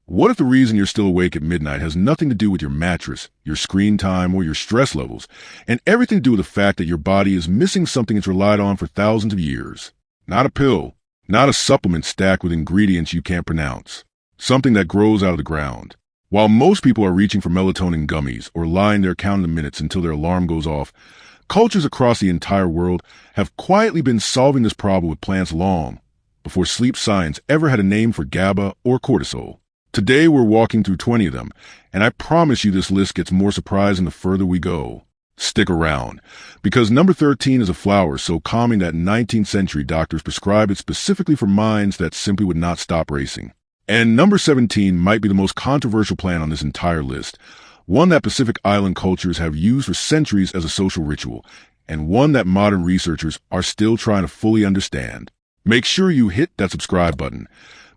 What if the reason you're still awake at midnight has nothing to do with your mattress, your screen time, or your stress levels, and everything to do with the fact that your body is missing something it's relied on for thousands of years? Not a pill, not a supplement stacked with ingredients you can't pronounce. Something that grows out of the ground. While most people are reaching for melatonin gummies or lying there counting the minutes until their alarm goes off, cultures across the entire world have quietly been solving this problem with plants long before sleep science ever had a name for GABA or cortisol. Today we're walking through 20 of them, and I promise you this list gets more surprising the further we go. Stick around, because number 13 is a flower so calming that 19th century doctors prescribed it specifically for minds that simply would not stop racing. And number 17 might be the most controversial plant on this entire list, one that Pacific Island cultures have used for centuries as a social ritual, and one that modern researchers are still trying to fully understand. Make sure you hit that subscribe button,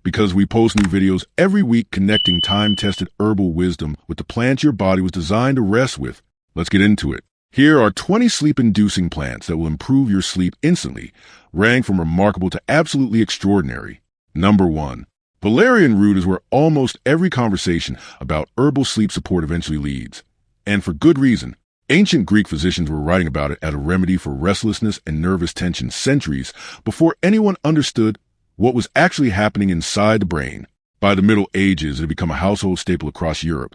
because we post new videos every week connecting time-tested herbal wisdom with the plants your body was designed to rest with. Let's get into it. Here are 20 sleep-inducing plants that will improve your sleep instantly, rank from remarkable to absolutely extraordinary. Number 1. Valerian root is where almost every conversation about herbal sleep support eventually leads. And for good reason. Ancient Greek physicians were writing about it as a remedy for restlessness and nervous tension centuries before anyone understood what was actually happening inside the brain. By the Middle Ages, it had become a household staple across Europe,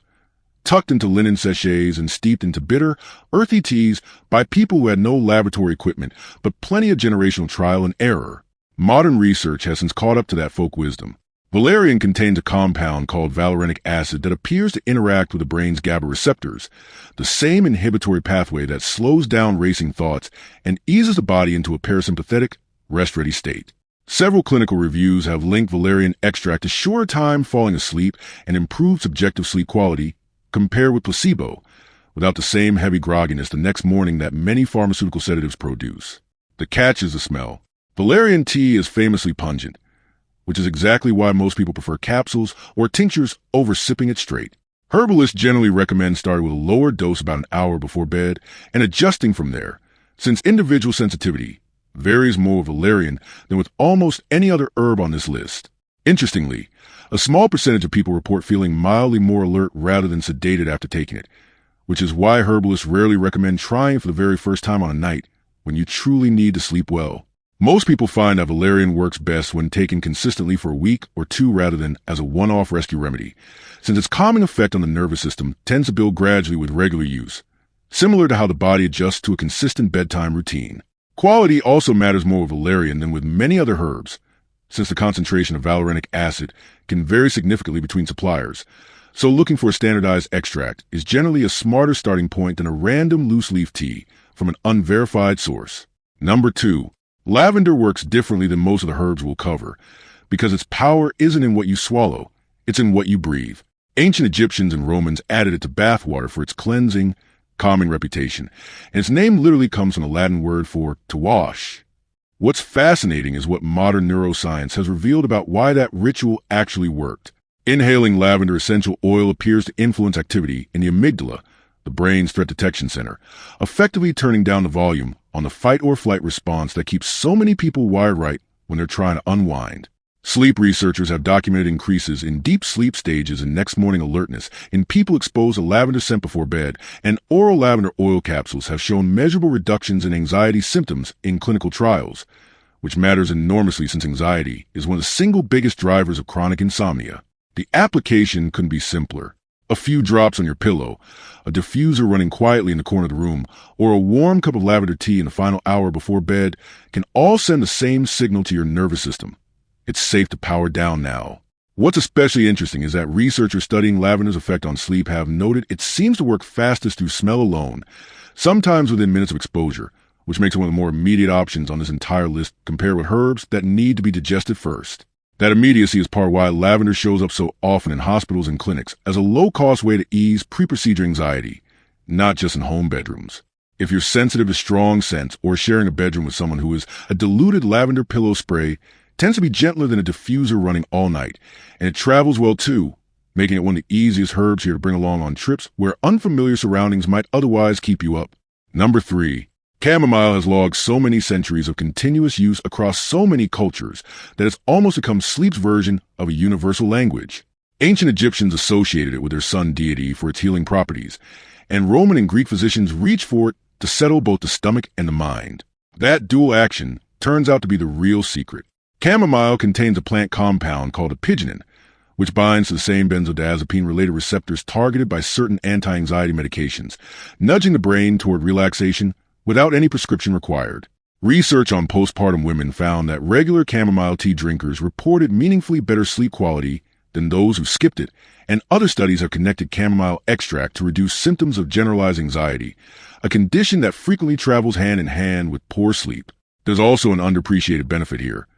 tucked into linen sachets and steeped into bitter, earthy teas by people who had no laboratory equipment, but plenty of generational trial and error. Modern research has since caught up to that folk wisdom. Valerian contains a compound called valerianic acid that appears to interact with the brain's GABA receptors, the same inhibitory pathway that slows down racing thoughts and eases the body into a parasympathetic, rest-ready state. Several clinical reviews have linked valerian extract to shorter time falling asleep and improved subjective sleep quality compared with placebo, without the same heavy grogginess the next morning that many pharmaceutical sedatives produce. The catch is the smell. Valerian tea is famously pungent, which is exactly why most people prefer capsules or tinctures over sipping it straight. Herbalists generally recommend starting with a lower dose about an hour before bed and adjusting from there, since individual sensitivity varies more with valerian than with almost any other herb on this list. Interestingly, a small percentage of people report feeling mildly more alert rather than sedated after taking it, which is why herbalists rarely recommend trying for the very first time on a night when you truly need to sleep well. Most people find that valerian works best when taken consistently for a week or two rather than as a one-off rescue remedy, since its calming effect on the nervous system tends to build gradually with regular use, similar to how the body adjusts to a consistent bedtime routine. Quality also matters more with valerian than with many other herbs, since the concentration of valerianic acid can vary significantly between suppliers, so looking for a standardized extract is generally a smarter starting point than a random loose-leaf tea from an unverified source. Number 2. Lavender works differently than most of the herbs we'll cover, because its power isn't in what you swallow, it's in what you breathe. Ancient Egyptians and Romans added it to bath water for its cleansing, calming reputation, and its name literally comes from the Latin word for to wash. What's fascinating is what modern neuroscience has revealed about why that ritual actually worked. Inhaling lavender essential oil appears to influence activity in the amygdala, the brain's threat detection center, effectively turning down the volume on the fight-or-flight response that keeps so many people wired right when they're trying to unwind. Sleep researchers have documented increases in deep sleep stages and next morning alertness in people exposed to lavender scent before bed, and oral lavender oil capsules have shown measurable reductions in anxiety symptoms in clinical trials, which matters enormously since anxiety is one of the single biggest drivers of chronic insomnia. The application couldn't be simpler. A few drops on your pillow, a diffuser running quietly in the corner of the room, or a warm cup of lavender tea in the final hour before bed can all send the same signal to your nervous system. It's safe to power down now. What's especially interesting is that researchers studying lavender's effect on sleep have noted it seems to work fastest through smell alone, sometimes within minutes of exposure, which makes it one of the more immediate options on this entire list compared with herbs that need to be digested first. That immediacy is part of why lavender shows up so often in hospitals and clinics as a low-cost way to ease pre-procedure anxiety, not just in home bedrooms. If you're sensitive to strong scents or sharing a bedroom with someone who is, a diluted lavender pillow spray tends to be gentler than a diffuser running all night, and it travels well too, making it one of the easiest herbs here to bring along on trips where unfamiliar surroundings might otherwise keep you up. Number 3. Chamomile has logged so many centuries of continuous use across so many cultures that it's almost become sleep's version of a universal language. Ancient Egyptians associated it with their sun deity for its healing properties, and Roman and Greek physicians reached for it to settle both the stomach and the mind. That dual action turns out to be the real secret. Chamomile contains a plant compound called apigenin, which binds to the same benzodiazepine-related receptors targeted by certain anti-anxiety medications, nudging the brain toward relaxation without any prescription required. Research on postpartum women found that regular chamomile tea drinkers reported meaningfully better sleep quality than those who skipped it, and other studies have connected chamomile extract to reduce symptoms of generalized anxiety, a condition that frequently travels hand in hand with poor sleep. There's also an underappreciated benefit here.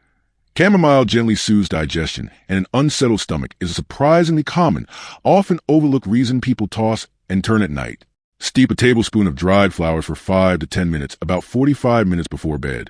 Chamomile gently soothes digestion, and an unsettled stomach is a surprisingly common, often overlooked reason people toss and turn at night. Steep a tablespoon of dried flowers for 5 to 10 minutes, about 45 minutes before bed.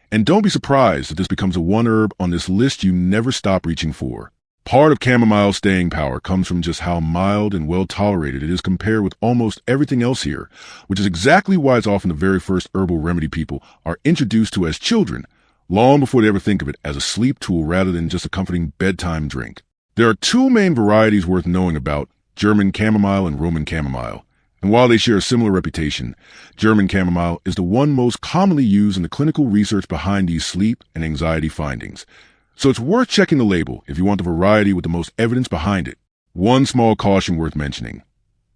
And don't be surprised that this becomes a one herb on this list you never stop reaching for. Part of chamomile's staying power comes from just how mild and well tolerated it is compared with almost everything else here, which is exactly why it's often the very first herbal remedy people are introduced to as children, long before they ever think of it as a sleep tool rather than just a comforting bedtime drink. There are two main varieties worth knowing about, German chamomile and Roman chamomile. And while they share a similar reputation, German chamomile is the one most commonly used in the clinical research behind these sleep and anxiety findings. So it's worth checking the label if you want the variety with the most evidence behind it. One small caution worth mentioning.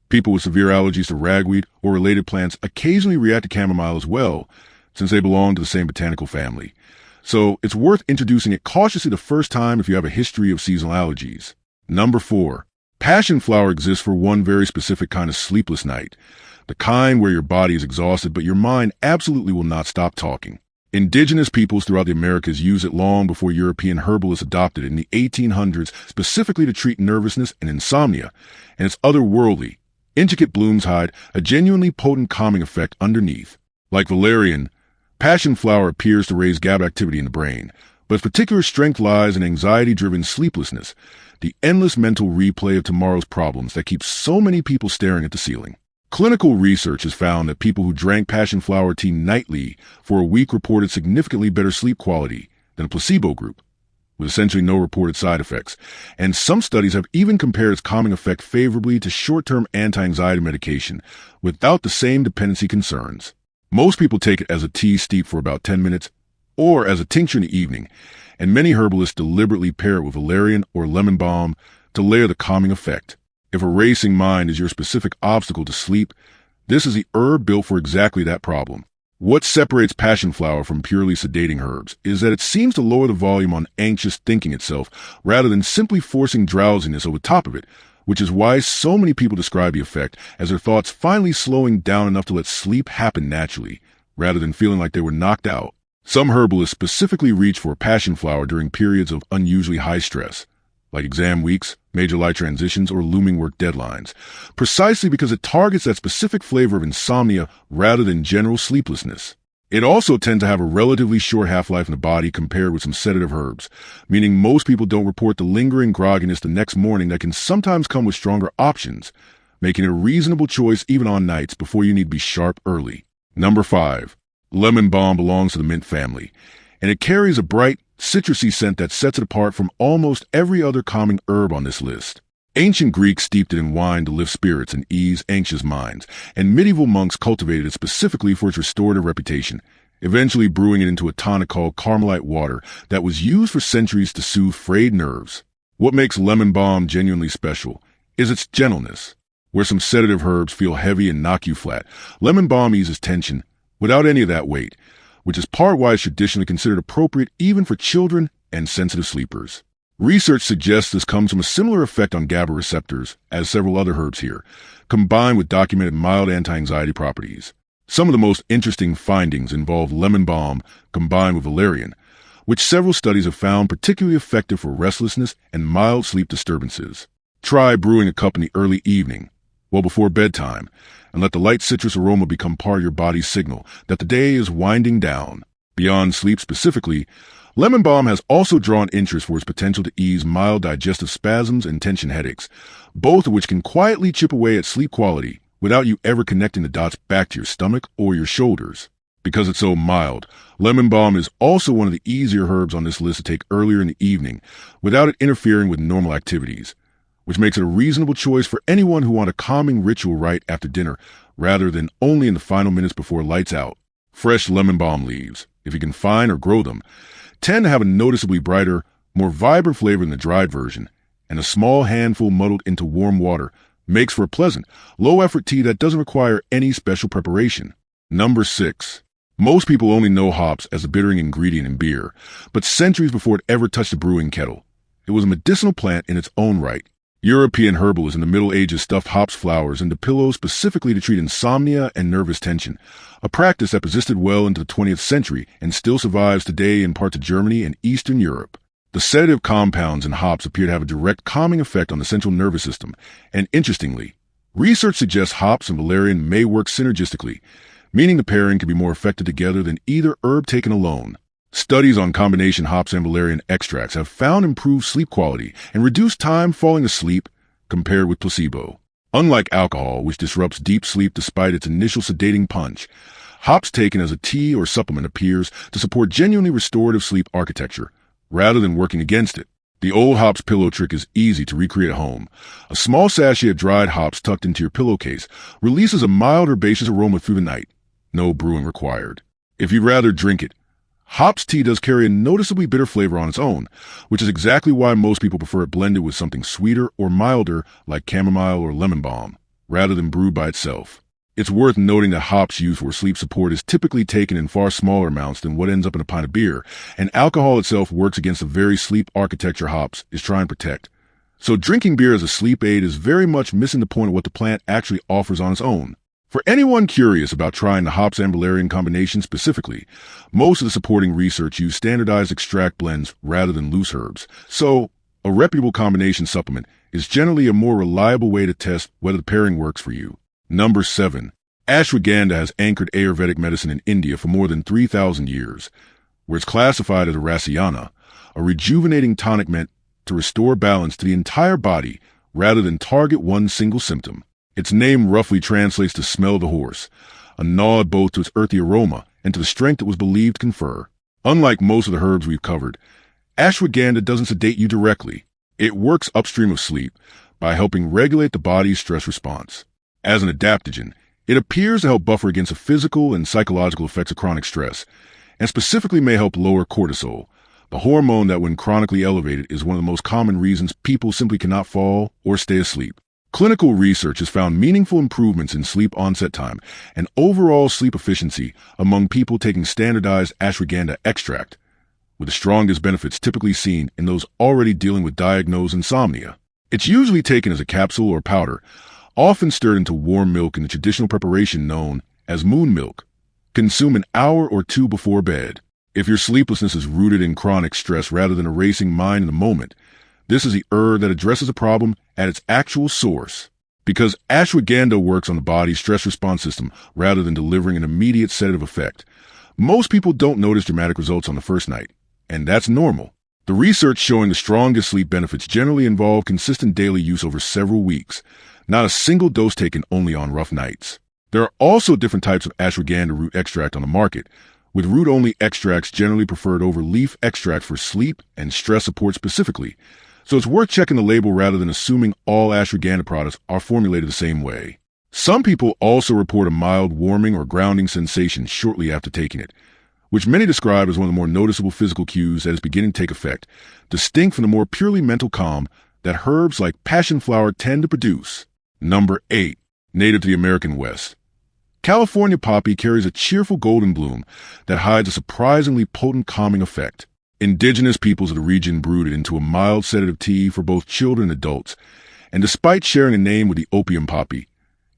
People with severe allergies to ragweed or related plants occasionally react to chamomile as well, since they belong to the same botanical family. So it's worth introducing it cautiously the first time if you have a history of seasonal allergies. Number 4. Passionflower exists for one very specific kind of sleepless night. The kind where your body is exhausted but your mind absolutely will not stop talking. Indigenous peoples throughout the Americas used it long before European herbalists adopted it in the 1800s specifically to treat nervousness and insomnia, and its otherworldly, intricate blooms hide a genuinely potent calming effect underneath. Like Valerian, Passionflower appears to raise GABA activity in the brain, but its particular strength lies in anxiety-driven sleeplessness, the endless mental replay of tomorrow's problems that keeps so many people staring at the ceiling. Clinical research has found that people who drank passionflower tea nightly for a week reported significantly better sleep quality than a placebo group, with essentially no reported side effects. And some studies have even compared its calming effect favorably to short-term anti-anxiety medication without the same dependency concerns. Most people take it as a tea steep for about 10 minutes or as a tincture in the evening, and many herbalists deliberately pair it with valerian or lemon balm to layer the calming effect. If a racing mind is your specific obstacle to sleep, this is the herb built for exactly that problem. What separates passionflower from purely sedating herbs is that it seems to lower the volume on anxious thinking itself rather than simply forcing drowsiness over top of it, which is why so many people describe the effect as their thoughts finally slowing down enough to let sleep happen naturally, rather than feeling like they were knocked out. Some herbalists specifically reach for passionflower during periods of unusually high stress, like exam weeks, major life transitions, or looming work deadlines, precisely because it targets that specific flavor of insomnia rather than general sleeplessness. It also tends to have a relatively short half-life in the body compared with some sedative herbs, meaning most people don't report the lingering grogginess the next morning that can sometimes come with stronger options, making it a reasonable choice even on nights before you need to be sharp early. Number 5. Lemon balm belongs to the mint family, and it carries a bright, citrusy scent that sets it apart from almost every other calming herb on this list. Ancient Greeks steeped it in wine to lift spirits and ease anxious minds, and medieval monks cultivated it specifically for its restorative reputation, eventually brewing it into a tonic called Carmelite water that was used for centuries to soothe frayed nerves. What makes lemon balm genuinely special is its gentleness. Where some sedative herbs feel heavy and knock you flat, lemon balm eases tension without any of that weight, which is part why it's traditionally considered appropriate even for children and sensitive sleepers. Research suggests this comes from a similar effect on GABA receptors as several other herbs here, combined with documented mild anti-anxiety properties. Some of the most interesting findings involve lemon balm combined with valerian, which several studies have found particularly effective for restlessness and mild sleep disturbances. Try brewing a cup in the early evening, well before bedtime, and let the light citrus aroma become part of your body's signal that the day is winding down. Beyond sleep specifically, lemon balm has also drawn interest for its potential to ease mild digestive spasms and tension headaches, both of which can quietly chip away at sleep quality without you ever connecting the dots back to your stomach or your shoulders. Because it's so mild, lemon balm is also one of the easier herbs on this list to take earlier in the evening without it interfering with normal activities, which makes it a reasonable choice for anyone who wants a calming ritual right after dinner rather than only in the final minutes before lights out. Fresh lemon balm leaves, if you can find or grow them, tend to have a noticeably brighter, more vibrant flavor than the dried version, and a small handful muddled into warm water makes for a pleasant, low-effort tea that doesn't require any special preparation. Number 6. Most people only know hops as a bittering ingredient in beer, but centuries before it ever touched a brewing kettle, it was a medicinal plant in its own right. European herbalists in the Middle Ages stuffed hops flowers into pillows specifically to treat insomnia and nervous tension, a practice that persisted well into the 20th century and still survives today in parts of Germany and Eastern Europe. The sedative compounds in hops appear to have a direct calming effect on the central nervous system, and interestingly, research suggests hops and valerian may work synergistically, meaning the pairing can be more effective together than either herb taken alone. Studies on combination hops and valerian extracts have found improved sleep quality and reduced time falling asleep compared with placebo. Unlike alcohol, which disrupts deep sleep despite its initial sedating punch, hops taken as a tea or supplement appears to support genuinely restorative sleep architecture, rather than working against it. The old hops pillow trick is easy to recreate at home. A small sachet of dried hops tucked into your pillowcase releases a mild herbaceous aroma through the night. No brewing required. If you'd rather drink it, hops tea does carry a noticeably bitter flavor on its own, which is exactly why most people prefer it blended with something sweeter or milder like chamomile or lemon balm, rather than brewed by itself. It's worth noting that hops used for sleep support is typically taken in far smaller amounts than what ends up in a pint of beer, and alcohol itself works against the very sleep architecture hops is trying to protect. So drinking beer as a sleep aid is very much missing the point of what the plant actually offers on its own. For anyone curious about trying the hops and valerian combination specifically, most of the supporting research use standardized extract blends rather than loose herbs, so a reputable combination supplement is generally a more reliable way to test whether the pairing works for you. Number 7. Ashwagandha has anchored Ayurvedic medicine in India for more than 3,000 years, where it's classified as a rasayana, a rejuvenating tonic meant to restore balance to the entire body rather than target one single symptom. Its name roughly translates to smell the horse, a nod both to its earthy aroma and to the strength it was believed to confer. Unlike most of the herbs we've covered, ashwagandha doesn't sedate you directly. It works upstream of sleep by helping regulate the body's stress response. As an adaptogen, it appears to help buffer against the physical and psychological effects of chronic stress, and specifically may help lower cortisol, the hormone that when chronically elevated is one of the most common reasons people simply cannot fall or stay asleep. Clinical research has found meaningful improvements in sleep onset time and overall sleep efficiency among people taking standardized ashwagandha extract, with the strongest benefits typically seen in those already dealing with diagnosed insomnia. It's usually taken as a capsule or powder, often stirred into warm milk in the traditional preparation known as moon milk. Consume an hour or two before bed. If your sleeplessness is rooted in chronic stress rather than a racing mind in the moment, this is the herb that addresses a problem at its actual source. Because ashwagandha works on the body's stress response system rather than delivering an immediate sedative effect, most people don't notice dramatic results on the first night, and that's normal. The research showing the strongest sleep benefits generally involve consistent daily use over several weeks, not a single dose taken only on rough nights. There are also different types of ashwagandha root extract on the market, with root-only extracts generally preferred over leaf extract for sleep and stress support specifically, so it's worth checking the label rather than assuming all ashwagandha products are formulated the same way. Some people also report a mild warming or grounding sensation shortly after taking it, which many describe as one of the more noticeable physical cues that is beginning to take effect, distinct from the more purely mental calm that herbs like Passionflower tend to produce. Number 8. Native to the American West. California poppy carries a cheerful golden bloom that hides a surprisingly potent calming effect. Indigenous peoples of the region brewed it into a mild sedative tea for both children and adults, and despite sharing a name with the opium poppy,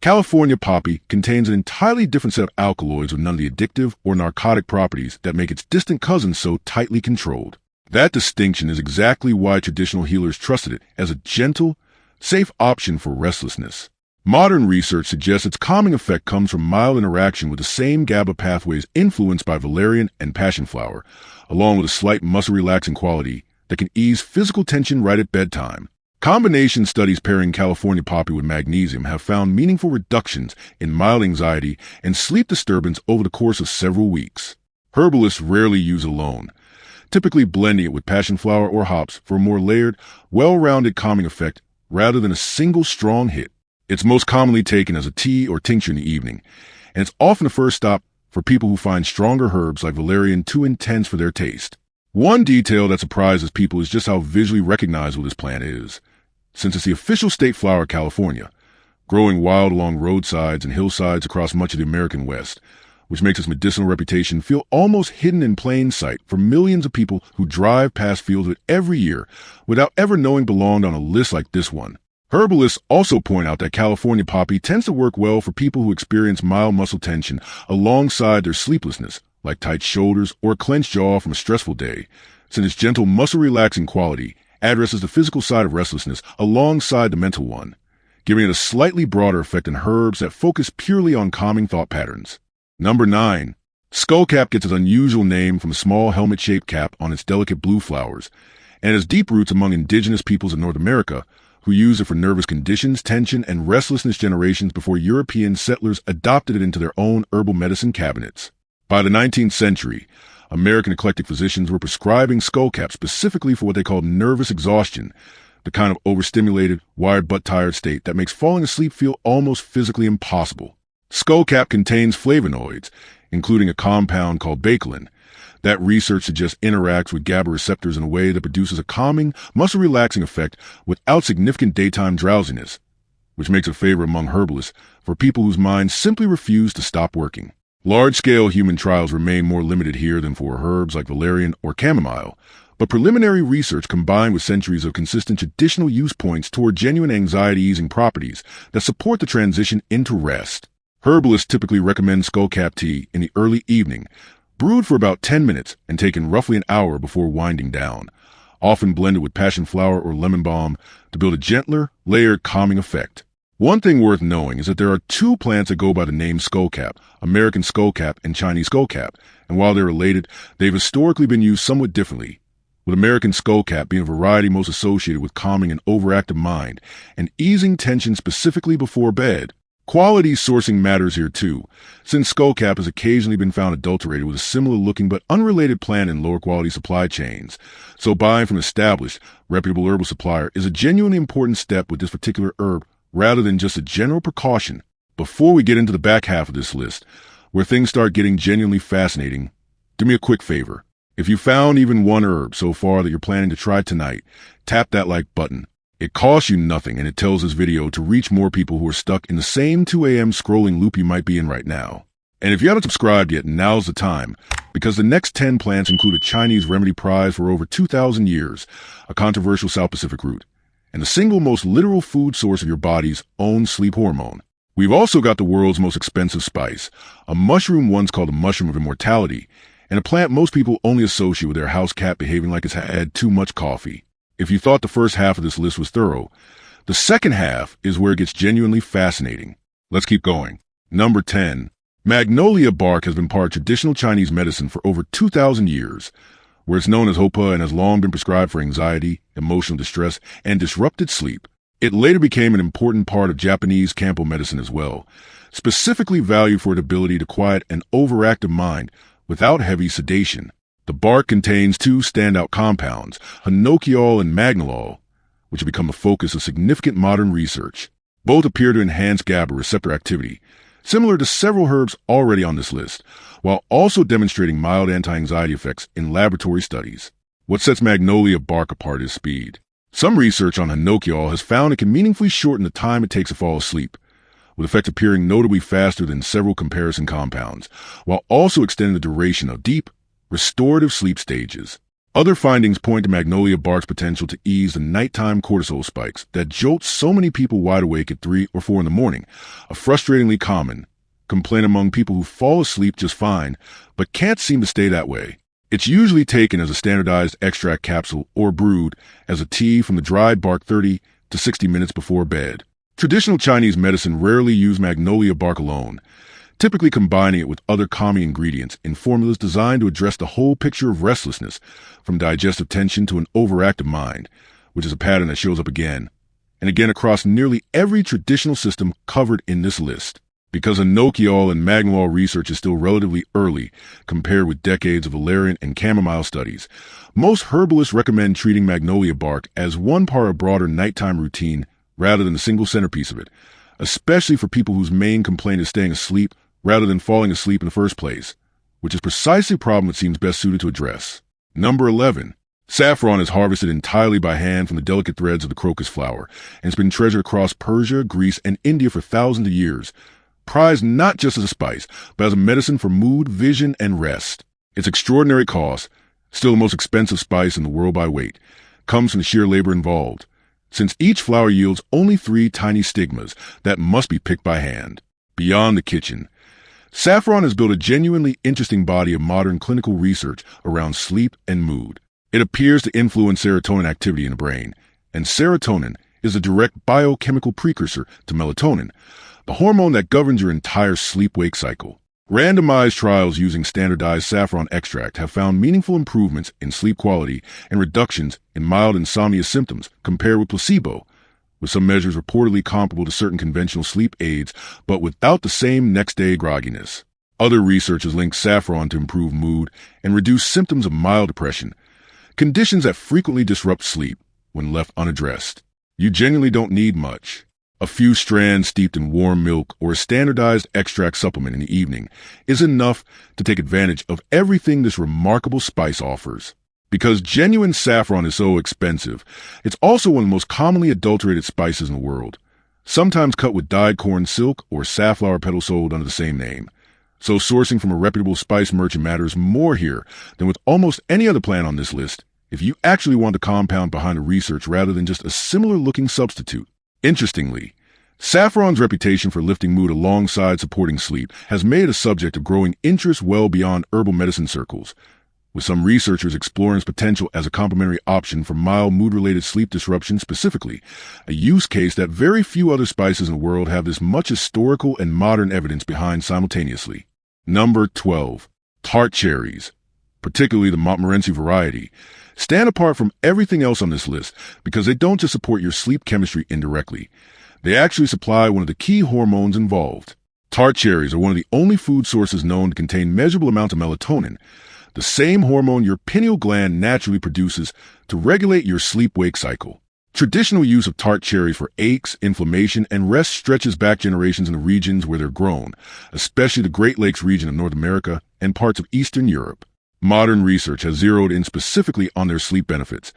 California poppy contains an entirely different set of alkaloids with none of the addictive or narcotic properties that make its distant cousin so tightly controlled. That distinction is exactly why traditional healers trusted it as a gentle, safe option for restlessness. Modern research suggests its calming effect comes from mild interaction with the same GABA pathways influenced by valerian and passionflower, along with a slight muscle-relaxing quality that can ease physical tension right at bedtime. Combination studies pairing California poppy with magnesium have found meaningful reductions in mild anxiety and sleep disturbance over the course of several weeks. Herbalists rarely use it alone, typically blending it with passionflower or hops for a more layered, well-rounded calming effect rather than a single strong hit. It's most commonly taken as a tea or tincture in the evening, and it's often the first stop for people who find stronger herbs like Valerian too intense for their taste. One detail that surprises people is just how visually recognizable this plant is. Since it's the official state flower of California, growing wild along roadsides and hillsides across much of the American West, which makes its medicinal reputation feel almost hidden in plain sight for millions of people who drive past fields of it every year without ever knowing belonged on a list like this one. Herbalists also point out that California poppy tends to work well for people who experience mild muscle tension alongside their sleeplessness, like tight shoulders or a clenched jaw from a stressful day, since its gentle muscle-relaxing quality addresses the physical side of restlessness alongside the mental one, giving it a slightly broader effect than herbs that focus purely on calming thought patterns. Number 9. Skullcap gets its unusual name from a small helmet-shaped cap on its delicate blue flowers, and has deep roots among indigenous peoples of North America who used it for nervous conditions, tension, and restlessness generations before European settlers adopted it into their own herbal medicine cabinets. By the 19th century, American eclectic physicians were prescribing skullcap specifically for what they called nervous exhaustion, the kind of overstimulated, wired but tired state that makes falling asleep feel almost physically impossible. Skullcap contains flavonoids, including a compound called bakelin, that research suggests interacts with GABA receptors in a way that produces a calming, muscle-relaxing effect without significant daytime drowsiness, which makes it a favorite among herbalists for people whose minds simply refuse to stop working. Large-scale human trials remain more limited here than for herbs like valerian or chamomile, but preliminary research combined with centuries of consistent traditional use points toward genuine anxiety-easing properties that support the transition into rest. Herbalists typically recommend skullcap tea in the early evening, brewed for about 10 minutes and taken roughly an hour before winding down, often blended with passionflower or lemon balm to build a gentler, layered calming effect. One thing worth knowing is that there are two plants that go by the name skullcap, American skullcap and Chinese skullcap, and while they're related, they've historically been used somewhat differently, with American skullcap being a variety most associated with calming an overactive mind and easing tension specifically before bed. Quality sourcing matters here too, since skullcap has occasionally been found adulterated with a similar-looking but unrelated plant in lower-quality supply chains, so buying from an established, reputable herbal supplier is a genuinely important step with this particular herb rather than just a general precaution. Before we get into the back half of this list, where things start getting genuinely fascinating, do me a quick favor. If you found even one herb so far that you're planning to try tonight, tap that like button. It costs you nothing, and it tells this video to reach more people who are stuck in the same 2 a.m. scrolling loop you might be in right now. And if you haven't subscribed yet, now's the time, because the next 10 plants include a Chinese remedy prized for over 2,000 years, a controversial South Pacific root, and the single most literal food source of your body's own sleep hormone. We've also got the world's most expensive spice, a mushroom once called the mushroom of immortality, and a plant most people only associate with their house cat behaving like it's had too much coffee. If you thought the first half of this list was thorough, the second half is where it gets genuinely fascinating. Let's keep going. Number 10. Magnolia bark has been part of traditional Chinese medicine for over 2,000 years, where it's known as hopa and has long been prescribed for anxiety, emotional distress, and disrupted sleep. It later became an important part of Japanese Kampo medicine as well, specifically valued for its ability to quiet an overactive mind without heavy sedation. The bark contains two standout compounds, hinokiol and magnolol, which have become the focus of significant modern research. Both appear to enhance GABA receptor activity, similar to several herbs already on this list, while also demonstrating mild anti-anxiety effects in laboratory studies. What sets Magnolia bark apart is speed. Some research on hinokiol has found it can meaningfully shorten the time it takes to fall asleep, with effects appearing notably faster than several comparison compounds, while also extending the duration of deep, restorative sleep stages. Other findings point to Magnolia bark's potential to ease the nighttime cortisol spikes that jolt so many people wide awake at 3 or 4 in the morning, a frustratingly common complaint among people who fall asleep just fine but can't seem to stay that way. It's usually taken as a standardized extract capsule or brewed as a tea from the dried bark 30 to 60 minutes before bed. Traditional Chinese medicine rarely uses Magnolia bark alone, typically combining it with other calming ingredients in formulas designed to address the whole picture of restlessness, from digestive tension to an overactive mind, which is a pattern that shows up again and again across nearly every traditional system covered in this list. Because hinokiol and magnolol research is still relatively early compared with decades of valerian and chamomile studies, most herbalists recommend treating Magnolia bark as one part of a broader nighttime routine rather than the single centerpiece of it, especially for people whose main complaint is staying asleep rather than falling asleep in the first place, which is precisely a problem it seems best suited to address. Number 11. Saffron is harvested entirely by hand from the delicate threads of the crocus flower, and it's been treasured across Persia, Greece, and India for thousands of years, prized not just as a spice, but as a medicine for mood, vision, and rest. Its extraordinary cost, still the most expensive spice in the world by weight, comes from the sheer labor involved, since each flower yields only 3 tiny stigmas that must be picked by hand. Beyond the kitchen, Saffron has built a genuinely interesting body of modern clinical research around sleep and mood. It appears to influence serotonin activity in the brain, and serotonin is a direct biochemical precursor to melatonin, the hormone that governs your entire sleep-wake cycle. Randomized trials using standardized saffron extract have found meaningful improvements in sleep quality and reductions in mild insomnia symptoms compared with placebo, with some measures reportedly comparable to certain conventional sleep aids, but without the same next-day grogginess. Other research has linked saffron to improve mood and reduce symptoms of mild depression, conditions that frequently disrupt sleep when left unaddressed. You genuinely don't need much. A few strands steeped in warm milk or a standardized extract supplement in the evening is enough to take advantage of everything this remarkable spice offers. Because genuine saffron is so expensive, it's also one of the most commonly adulterated spices in the world, sometimes cut with dyed corn silk or safflower petals sold under the same name. So sourcing from a reputable spice merchant matters more here than with almost any other plant on this list, if you actually want the compound behind the research rather than just a similar-looking substitute. Interestingly, saffron's reputation for lifting mood alongside supporting sleep has made it a subject of growing interest well beyond herbal medicine circles, with some researchers exploring its potential as a complementary option for mild mood-related sleep disruption specifically, a use case that very few other spices in the world have this much historical and modern evidence behind simultaneously. Number 12. Tart cherries, particularly the Montmorency variety, stand apart from everything else on this list because they don't just support your sleep chemistry indirectly. They actually supply one of the key hormones involved. Tart cherries are one of the only food sources known to contain measurable amounts of melatonin, the same hormone your pineal gland naturally produces to regulate your sleep-wake cycle. Traditional use of tart cherries for aches, inflammation, and rest stretches back generations in the regions where they're grown, especially the Great Lakes region of North America and parts of Eastern Europe. Modern research has zeroed in specifically on their sleep benefits,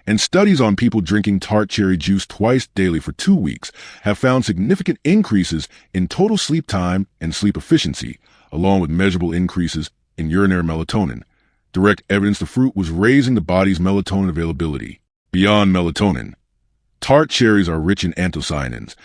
and studies on people drinking tart cherry juice twice daily for 2 weeks have found significant increases in total sleep time and sleep efficiency, along with measurable increases in urinary melatonin. Direct evidence the fruit was raising the body's melatonin availability. Beyond melatonin, tart cherries are rich in anthocyanins,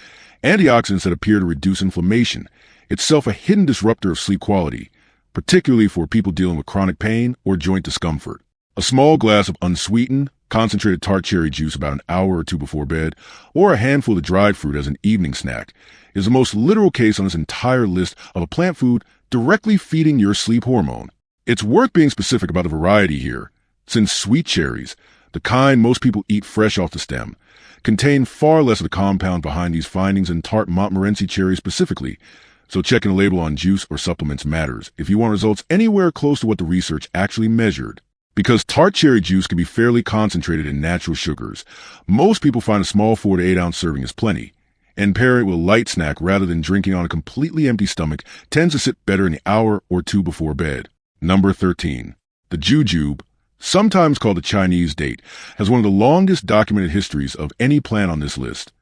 antioxidants that appear to reduce inflammation, itself a hidden disruptor of sleep quality, particularly for people dealing with chronic pain or joint discomfort. A small glass of unsweetened, concentrated tart cherry juice about an hour or 2 before bed, or a handful of dried fruit as an evening snack, is the most literal case on this entire list of a plant food directly feeding your sleep hormone. It's worth being specific about the variety here, since sweet cherries, the kind most people eat fresh off the stem, contain far less of the compound behind these findings than tart Montmorency cherries specifically, so checking the label on juice or supplements matters if you want results anywhere close to what the research actually measured. Because tart cherry juice can be fairly concentrated in natural sugars, most people find a small 4 to 8 ounce serving is plenty, and pairing it with a light snack rather than drinking on a completely empty stomach tends to sit better in the hour or 2 before bed. Number 13. The Jujube, sometimes called the Chinese date, has one of the longest documented histories of any plant on this list,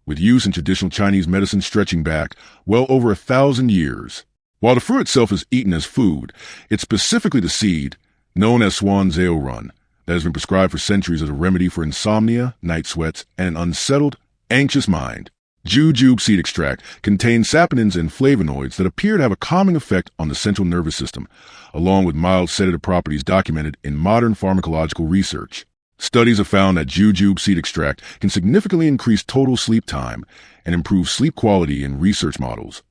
with use in traditional Chinese medicine stretching back well over 1,000 years. While the fruit itself is eaten as food, it's specifically the seed, known as swan run, that has been prescribed for centuries as a remedy for insomnia, night sweats, and an unsettled, anxious mind. Jujube seed extract contains saponins and flavonoids that appear to have a calming effect on the central nervous system, along with mild sedative properties documented in modern pharmacological research. Studies have found that jujube seed extract can significantly increase total sleep time and improve sleep quality in research models,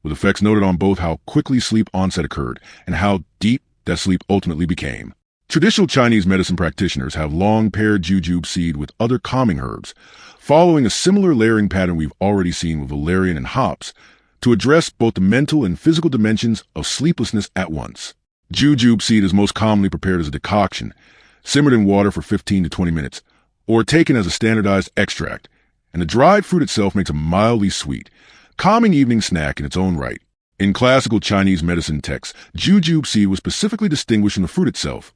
with effects noted on both how quickly sleep onset occurred and how deep that sleep ultimately became. Traditional Chinese medicine practitioners have long paired jujube seed with other calming herbs, following a similar layering pattern we've already seen with valerian and hops, to address both the mental and physical dimensions of sleeplessness at once. Jujube seed is most commonly prepared as a decoction, simmered in water for 15 to 20 minutes, or taken as a standardized extract, and the dried fruit itself makes a mildly sweet, calming evening snack in its own right. In classical Chinese medicine texts, Jujube seed was specifically distinguished from the fruit itself,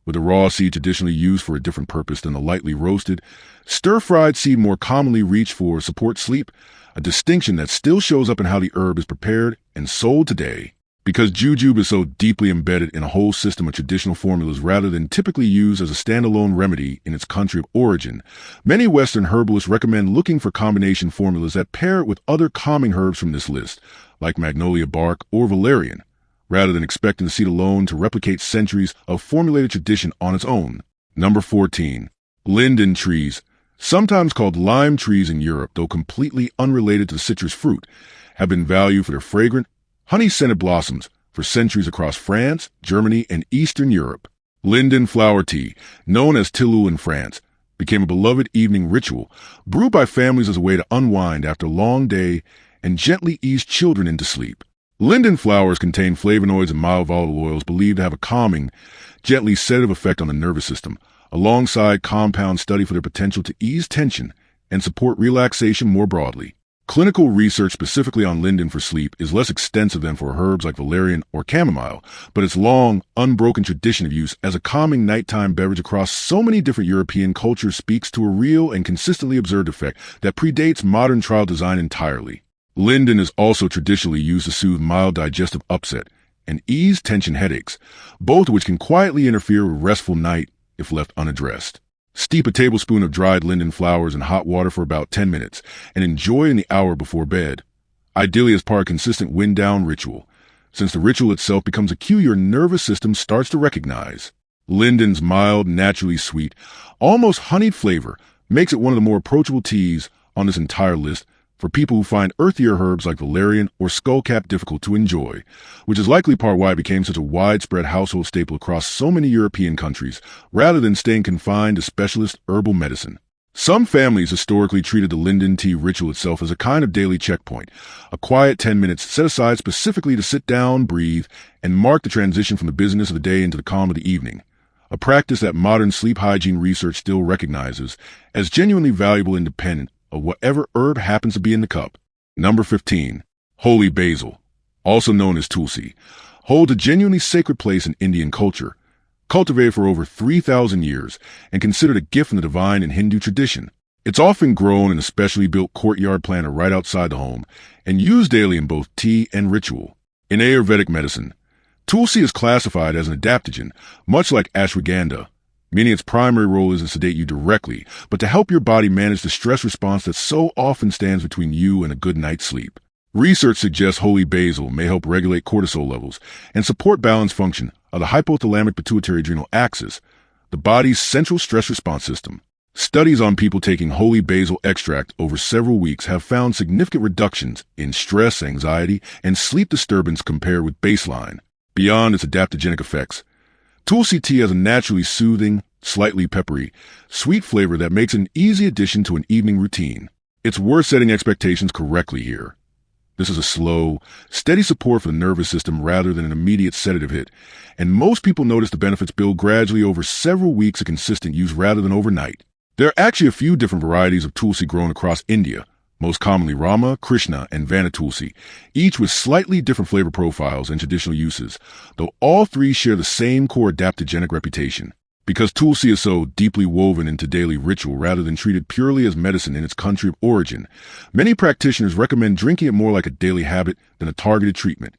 with the raw seed traditionally used for a different purpose than the lightly roasted. Stir-fried seed more commonly reached for support sleep, a distinction that still shows up in how the herb is prepared and sold today. Because Jujube is so deeply embedded in a whole system of traditional formulas rather than typically used as a standalone remedy in its country of origin, many Western herbalists recommend looking for combination formulas that pair it with other calming herbs from this list, like Magnolia bark or Valerian, rather than expecting the seed alone to replicate centuries of formulated tradition on its own. Number 14. Linden trees, sometimes called lime trees in Europe, though completely unrelated to the citrus fruit, have been valued for their fragrant, honey-scented blossoms for centuries across France, Germany, and Eastern Europe. Linden flower tea, known as tilleul in France, became a beloved evening ritual, brewed by families as a way to unwind after a long day and gently ease children into sleep. Linden flowers contain flavonoids and mild volatile oils believed to have a calming, gently sedative effect on the nervous system, alongside compound study for their potential to ease tension and support relaxation more broadly. Clinical research specifically on linden for sleep is less extensive than for herbs like valerian or chamomile, but its long, unbroken tradition of use as a calming nighttime beverage across so many different European cultures speaks to a real and consistently observed effect that predates modern trial design entirely. Linden is also traditionally used to soothe mild digestive upset and ease tension headaches, both of which can quietly interfere with a restful night if left unaddressed. Steep a tablespoon of dried linden flowers in hot water for about 10 minutes and enjoy in the hour before bed, ideally as part of a consistent wind-down ritual, since the ritual itself becomes a cue your nervous system starts to recognize. Linden's mild, naturally sweet, almost honeyed flavor makes it one of the more approachable teas on this entire list for people who find earthier herbs like valerian or skullcap difficult to enjoy, which is likely part why it became such a widespread household staple across so many European countries, rather than staying confined to specialist herbal medicine. Some families historically treated the linden tea ritual itself as a kind of daily checkpoint, a quiet 10 minutes set aside specifically to sit down, breathe, and mark the transition from the busyness of the day into the calm of the evening, a practice that modern sleep hygiene research still recognizes as genuinely valuable independent of whatever herb happens to be in the cup. Number 15. Holy basil, also known as tulsi, holds a genuinely sacred place in Indian culture, cultivated for over 3,000 years and considered a gift from the divine in Hindu tradition. It's often grown in a specially built courtyard planter right outside the home and used daily in both tea and ritual. In Ayurvedic medicine, tulsi is classified as an adaptogen, much like ashwagandha, meaning its primary role isn't to sedate you directly, but to help your body manage the stress response that so often stands between you and a good night's sleep. Research suggests holy basil may help regulate cortisol levels and support balance function of the hypothalamic pituitary adrenal axis, the body's central stress response system. Studies on people taking holy basil extract over several weeks have found significant reductions in stress, anxiety, and sleep disturbance compared with baseline. Beyond its adaptogenic effects, tulsi tea has a naturally soothing, slightly peppery, sweet flavor that makes it an easy addition to an evening routine. It's worth setting expectations correctly here. This is a slow, steady support for the nervous system rather than an immediate sedative hit, and most people notice the benefits build gradually over several weeks of consistent use rather than overnight. There are actually a few different varieties of tulsi grown across India, most commonly Rama, Krishna, and Vana tulsi, each with slightly different flavor profiles and traditional uses, though all three share the same core adaptogenic reputation. Because tulsi is so deeply woven into daily ritual rather than treated purely as medicine in its country of origin, many practitioners recommend drinking it more like a daily habit than a targeted treatment.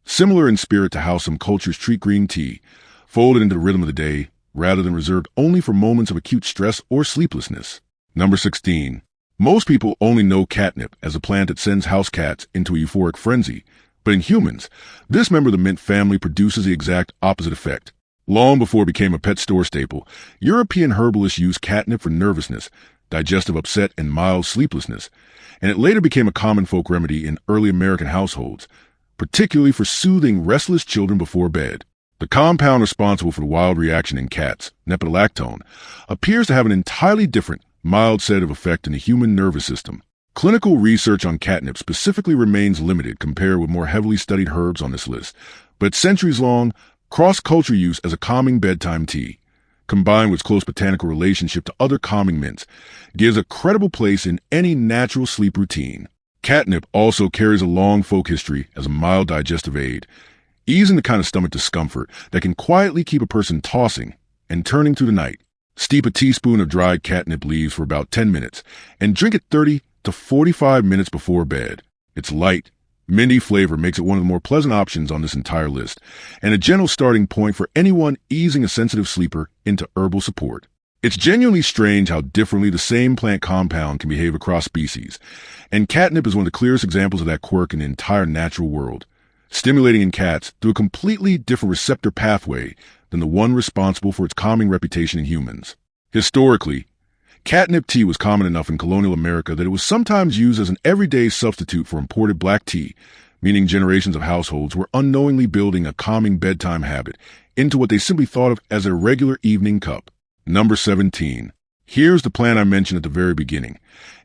Similar in spirit to how some cultures treat green tea, folded into the rhythm of the day, rather than reserved only for moments of acute stress or sleeplessness. Number 16. Most people only know catnip as a plant that sends house cats into a euphoric frenzy, but in humans, this member of the mint family produces the exact opposite effect. Long before it became a pet store staple, European herbalists used catnip for nervousness, digestive upset, and mild sleeplessness, and it later became a common folk remedy in early American households, particularly for soothing restless children before bed. The compound responsible for the wild reaction in cats, nepentolactone, appears to have an entirely different, mild sedative effect in the human nervous system. Clinical research on catnip specifically remains limited compared with more heavily studied herbs on this list, but centuries-long, cross-culture use as a calming bedtime tea, combined with its close botanical relationship to other calming mints, gives a credible place in any natural sleep routine. Catnip also carries a long folk history as a mild digestive aid, easing the kind of stomach discomfort that can quietly keep a person tossing and turning through the night. Steep a teaspoon of dried catnip leaves for about 10 minutes and drink it 30 to 45 minutes before bed. Its light, minty flavor makes it one of the more pleasant options on this entire list, and a gentle starting point for anyone easing a sensitive sleeper into herbal support. It's genuinely strange how differently the same plant compound can behave across species, and catnip is one of the clearest examples of that quirk in the entire natural world, stimulating in cats through a completely different receptor pathway than the one responsible for its calming reputation in humans. Historically, catnip tea was common enough in colonial America that it was sometimes used as an everyday substitute for imported black tea, meaning generations of households were unknowingly building a calming bedtime habit into what they simply thought of as a regular evening cup. Number 17. Here's the plant I mentioned at the very beginning,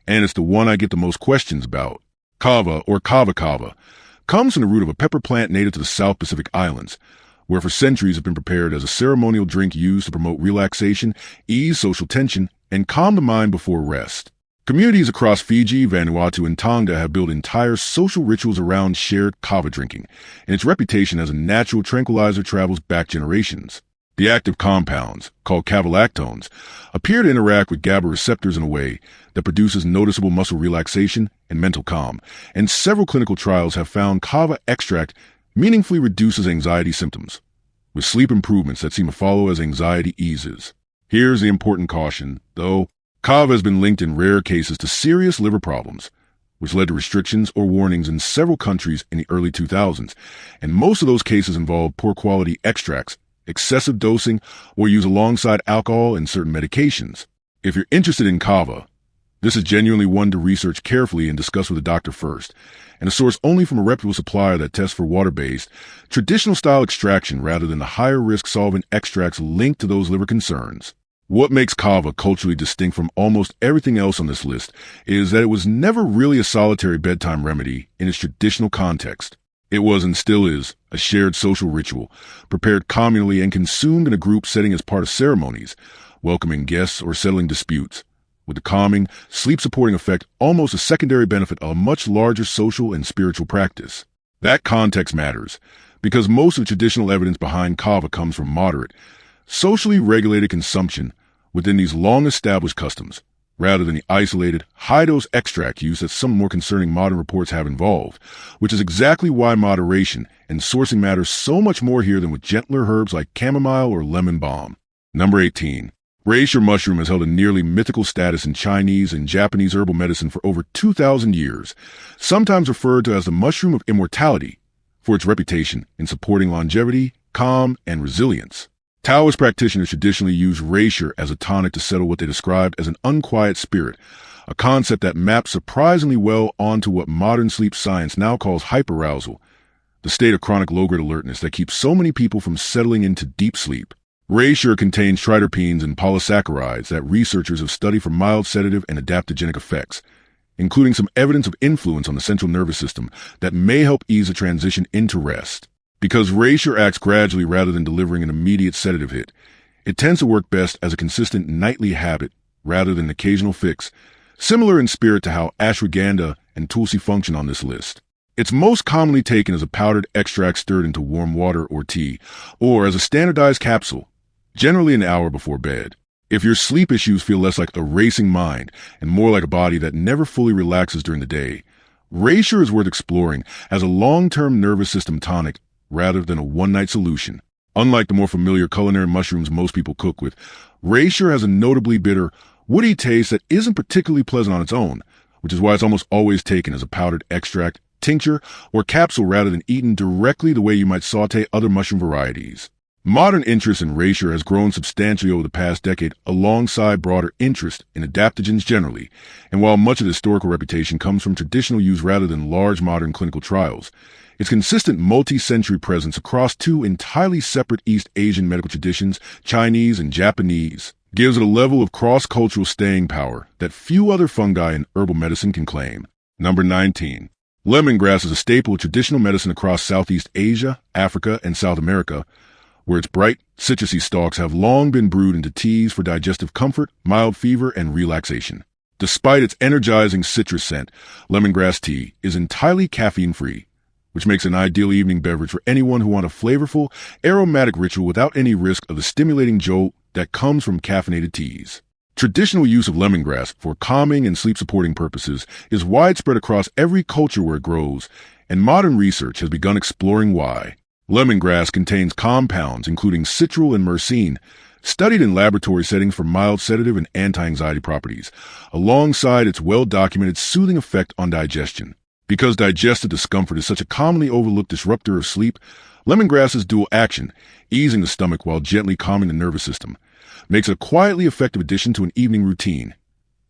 and it's the one I get the most questions about. Kava, or kava, comes from the root of a pepper plant native to the South Pacific Islands, where for centuries have been prepared as a ceremonial drink used to promote relaxation, ease social tension, and calm the mind before rest. Communities across Fiji, Vanuatu, and Tonga have built entire social rituals around shared kava drinking, and its reputation as a natural tranquilizer travels back generations. The active compounds, called cavalactones, appear to interact with GABA receptors in a way that produces noticeable muscle relaxation and mental calm, and several clinical trials have found kava extract meaningfully reduces anxiety symptoms, with sleep improvements that seem to follow as anxiety eases. Here's the important caution, though. Kava has been linked in rare cases to serious liver problems, which led to restrictions or warnings in several countries in the early 2000s, and most of those cases involved poor quality extracts, excessive dosing, or use alongside alcohol and certain medications. If you're interested in kava, this is genuinely one to research carefully and discuss with a doctor first, and a source only from a reputable supplier that tests for water-based, traditional-style extraction rather than the higher-risk solvent extracts linked to those liver concerns. What makes kava culturally distinct from almost everything else on this list is that it was never really a solitary bedtime remedy in its traditional context. It was and still is a shared social ritual, prepared communally and consumed in a group setting as part of ceremonies, welcoming guests or settling disputes, with the calming, sleep-supporting effect almost a secondary benefit of a much larger social and spiritual practice. That context matters, because most of the traditional evidence behind kava comes from moderate, socially regulated consumption within these long-established customs, rather than the isolated, high-dose extract use that some more concerning modern reports have involved, which is exactly why moderation and sourcing matters so much more here than with gentler herbs like chamomile or lemon balm. Number 18. Reishi mushroom has held a nearly mythical status in Chinese and Japanese herbal medicine for over 2,000 years, sometimes referred to as the mushroom of immortality for its reputation in supporting longevity, calm, and resilience. Taoist practitioners traditionally use reishi as a tonic to settle what they described as an unquiet spirit, a concept that maps surprisingly well onto what modern sleep science now calls hyperarousal, the state of chronic low-grade alertness that keeps so many people from settling into deep sleep. Reishi contains triterpenes and polysaccharides that researchers have studied for mild sedative and adaptogenic effects, including some evidence of influence on the central nervous system that may help ease the transition into rest. Because reishi acts gradually rather than delivering an immediate sedative hit, it tends to work best as a consistent nightly habit rather than an occasional fix, similar in spirit to how ashwagandha and tulsi function on this list. It's most commonly taken as a powdered extract stirred into warm water or tea, or as a standardized capsule, generally an hour before bed. If your sleep issues feel less like a racing mind and more like a body that never fully relaxes during the day, reishi is worth exploring as a long-term nervous system tonic rather than a one-night solution. Unlike the more familiar culinary mushrooms most people cook with, reishi has a notably bitter, woody taste that isn't particularly pleasant on its own, which is why it's almost always taken as a powdered extract, tincture, or capsule rather than eaten directly the way you might saute other mushroom varieties. Modern interest in reishi has grown substantially over the past decade alongside broader interest in adaptogens generally, and while much of the historical reputation comes from traditional use rather than large modern clinical trials, its consistent multi-century presence across two entirely separate East Asian medical traditions, Chinese and Japanese, gives it a level of cross-cultural staying power that few other fungi in herbal medicine can claim. Number 19. Lemongrass is a staple of traditional medicine across Southeast Asia, Africa, and South America, where its bright, citrusy stalks have long been brewed into teas for digestive comfort, mild fever, and relaxation. Despite its energizing citrus scent, lemongrass tea is entirely caffeine-free, which makes an ideal evening beverage for anyone who wants a flavorful, aromatic ritual without any risk of the stimulating jolt that comes from caffeinated teas. Traditional use of lemongrass for calming and sleep-supporting purposes is widespread across every culture where it grows, and modern research has begun exploring why. Lemongrass contains compounds including citral and myrcene, studied in laboratory settings for mild sedative and anti-anxiety properties, alongside its well-documented soothing effect on digestion. Because digestive discomfort is such a commonly overlooked disruptor of sleep, lemongrass's dual action, easing the stomach while gently calming the nervous system, makes it a quietly effective addition to an evening routine.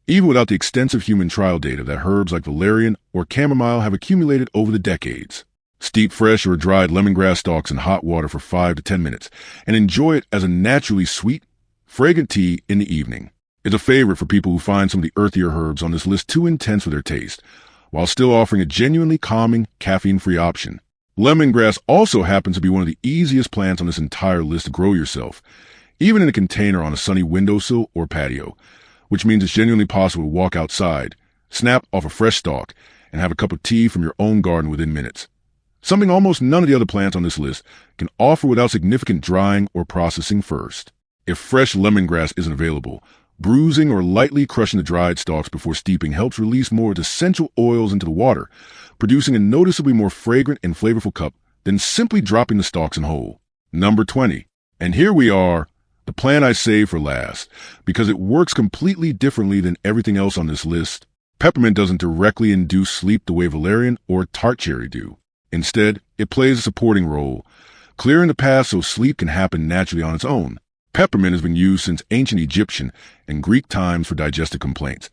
Even without the extensive human trial data that herbs like valerian or chamomile have accumulated over the decades. Steep fresh or dried lemongrass stalks in hot water for 5 to 10 minutes and enjoy it as a naturally sweet, fragrant tea in the evening. It's a favorite for people who find some of the earthier herbs on this list too intense for their taste, while still offering a genuinely calming, caffeine-free option. Lemongrass also happens to be one of the easiest plants on this entire list to grow yourself, even in a container on a sunny windowsill or patio, which means it's genuinely possible to walk outside, snap off a fresh stalk, and have a cup of tea from your own garden within minutes. Something almost none of the other plants on this list can offer without significant drying or processing first. If fresh lemongrass isn't available, bruising or lightly crushing the dried stalks before steeping helps release more of the essential oils into the water, producing a noticeably more fragrant and flavorful cup than simply dropping the stalks in whole. Number 20. And here we are, the plant I saved for last, because it works completely differently than everything else on this list. Peppermint doesn't directly induce sleep the way valerian or tart cherry do. Instead, it plays a supporting role, clearing the path so sleep can happen naturally on its own. Peppermint has been used since ancient Egyptian and Greek times for digestive complaints,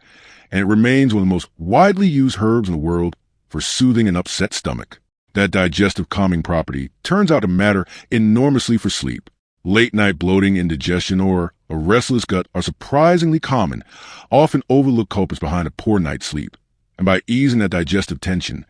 and it remains one of the most widely used herbs in the world for soothing an upset stomach. That digestive calming property turns out to matter enormously for sleep. Late-night bloating, indigestion, or a restless gut are surprisingly common, often overlooked culprits behind a poor night's sleep. And by easing that digestive tension,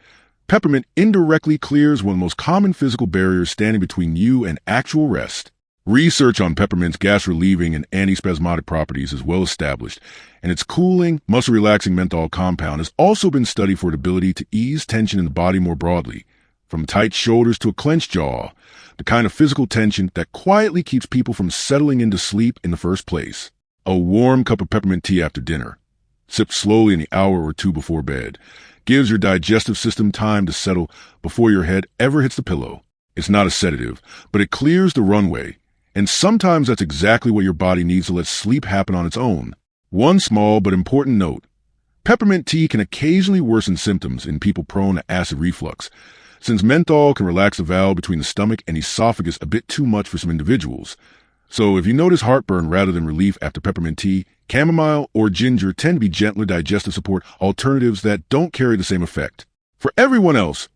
peppermint indirectly clears one of the most common physical barriers standing between you and actual rest. Research on peppermint's gas-relieving and antispasmodic properties is well established, and its cooling, muscle-relaxing menthol compound has also been studied for its ability to ease tension in the body more broadly, from tight shoulders to a clenched jaw, the kind of physical tension that quietly keeps people from settling into sleep in the first place. A warm cup of peppermint tea after dinner, sipped slowly in the hour or two before bed, gives your digestive system time to settle before your head ever hits the pillow. It's not a sedative, but it clears the runway, and sometimes that's exactly what your body needs to let sleep happen on its own. One small but important note: peppermint tea can occasionally worsen symptoms in people prone to acid reflux, since menthol can relax the valve between the stomach and esophagus a bit too much for some individuals. So if you notice heartburn rather than relief after peppermint tea, chamomile or ginger tend to be gentler digestive support alternatives that don't carry the same effect. For everyone else,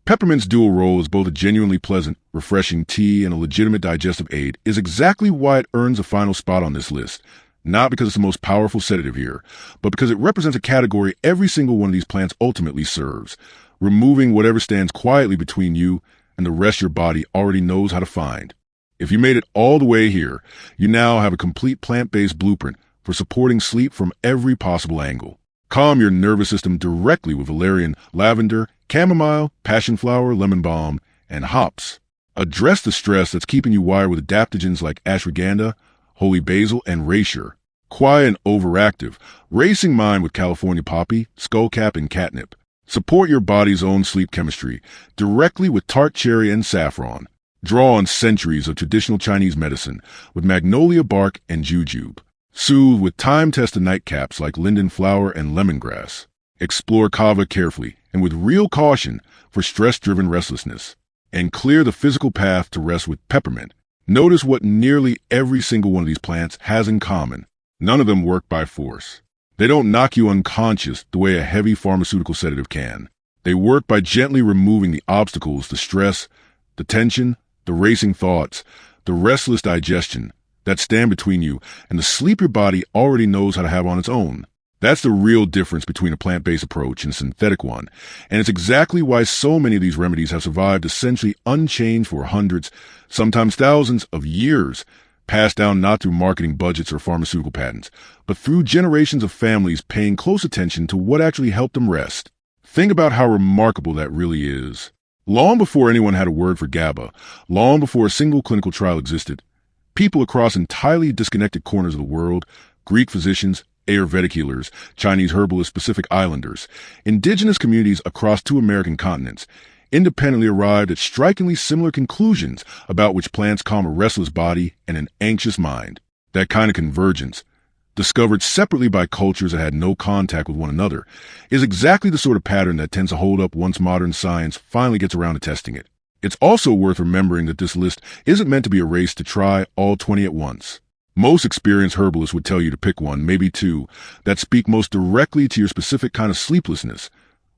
peppermint's dual role as both a genuinely pleasant, refreshing tea and a legitimate digestive aid is exactly why it earns a final spot on this list. Not because it's the most powerful sedative here, but because it represents a category every single one of these plants ultimately serves, removing whatever stands quietly between you and the rest your body already knows how to find. If you made it all the way here, you now have a complete plant-based blueprint for supporting sleep from every possible angle. Calm your nervous system directly with valerian, lavender, chamomile, passionflower, lemon balm, and hops. Address the stress that's keeping you wired with adaptogens like ashwagandha, holy basil, and reishi. Quiet and overactive, racing mind with California poppy, skullcap, and catnip. Support your body's own sleep chemistry directly with Tart cherry and saffron. Draw on centuries of traditional Chinese medicine with Magnolia bark and Jujube. Soothe with time-tested nightcaps like Linden flower and lemongrass. Explore Kava carefully and with real caution for stress-driven restlessness. And clear the physical path to rest with peppermint. Notice what nearly every single one of these plants has in common. None of them work by force. They don't knock you unconscious the way a heavy pharmaceutical sedative can. They work by gently removing the obstacles, the stress, the tension, the racing thoughts, the restless digestion that stand between you and the sleep your body already knows how to have on its own. That's the real difference between a plant-based approach and a synthetic one, and it's exactly why so many of these remedies have survived essentially unchanged for hundreds, sometimes thousands of years, passed down not through marketing budgets or pharmaceutical patents, but through generations of families paying close attention to what actually helped them rest. Think about how remarkable that really is. Long before anyone had a word for GABA, long before a single clinical trial existed, people across entirely disconnected corners of the world, Greek physicians, Ayurvedic healers, Chinese herbalists, Pacific Islanders, indigenous communities across 2 American continents, independently arrived at strikingly similar conclusions about which plants calm a restless body and an anxious mind. That kind of convergence, discovered separately by cultures that had no contact with one another, is exactly the sort of pattern that tends to hold up once modern science finally gets around to testing it. It's also worth remembering that this list isn't meant to be a race to try all 20 at once. Most experienced herbalists would tell you to pick one, maybe 2, that speak most directly to your specific kind of sleeplessness,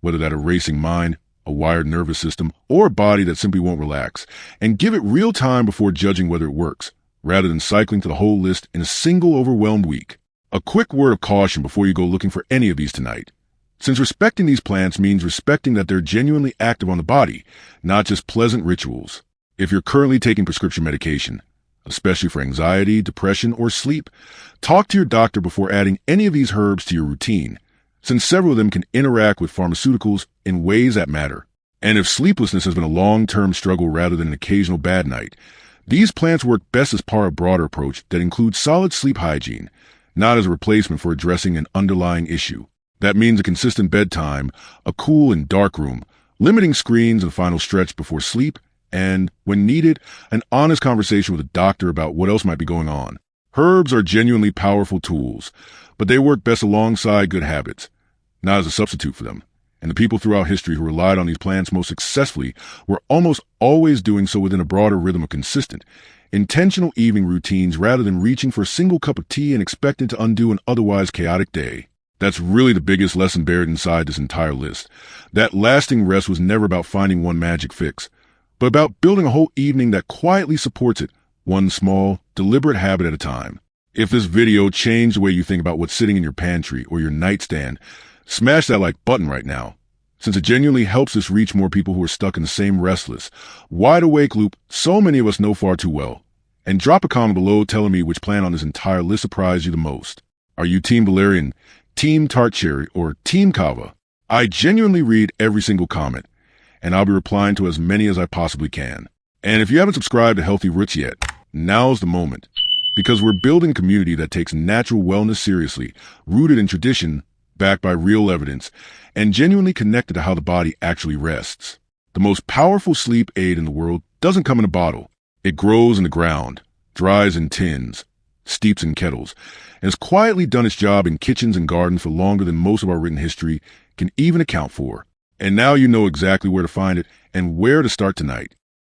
whether that a racing mind, a wired nervous system, or a body that simply won't relax, and give it real time before judging whether it works, rather than cycling to the whole list in a single overwhelmed week. A quick word of caution before you go looking for any of these tonight. Since respecting these plants means respecting that they're genuinely active on the body, not just pleasant rituals. If you're currently taking prescription medication, especially for anxiety, depression, or sleep, talk to your doctor before adding any of these herbs to your routine, since several of them can interact with pharmaceuticals in ways that matter. And if sleeplessness has been a long-term struggle rather than an occasional bad night, these plants work best as part of a broader approach that includes solid sleep hygiene, not as a replacement for addressing an underlying issue. That means a consistent bedtime, a cool and dark room, limiting screens and the final stretch before sleep, and, when needed, an honest conversation with a doctor about what else might be going on. Herbs are genuinely powerful tools, but they work best alongside good habits, not as a substitute for them. And the people throughout history who relied on these plants most successfully were almost always doing so within a broader rhythm of consistent, intentional evening routines rather than reaching for a single cup of tea and expecting to undo an otherwise chaotic day. That's really the biggest lesson buried inside this entire list. That lasting rest was never about finding one magic fix, but about building a whole evening that quietly supports it, one small, deliberate habit at a time. If this video changed the way you think about what's sitting in your pantry or your nightstand, smash that like button right now, since it genuinely helps us reach more people who are stuck in the same restless, wide-awake loop so many of us know far too well. And drop a comment below telling me which plant on this entire list surprised you the most. Are you Team Valerian, Team Tart Cherry, or Team Kava? I genuinely read every single comment, and I'll be replying to as many as I possibly can. And if you haven't subscribed to Healthy Roots yet, now's the moment, because we're building a community that takes natural wellness seriously, rooted in tradition, backed by real evidence, and genuinely connected to how the body actually rests. The most powerful sleep aid in the world doesn't come in a bottle. It grows in the ground, dries in tins, steeps in kettles, and has quietly done its job in kitchens and gardens for longer than most of our written history can even account for. And now you know exactly where to find it and where to start tonight.